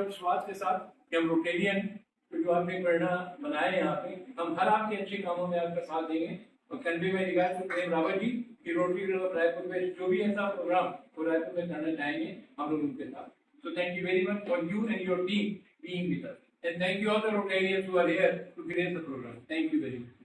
और विश्वास के साथ कि हम रोटेरियन जो आपने प्रेरणा बनाए यहाँ पे, हम हर आपके अच्छे कामों में आपका साथ देंगे। और कन्वे में रिगार्ड टू प्रेम रावत जी की रोटरी क्लब रायपुर में जो भी ऐसा प्रोग्राम वो रायपुर में करना चाहेंगे, हम लोग उनके साथ। So thank you very much for you and your team being with us, and thank you all the Rotarians who are here to create the program. Thank you very much.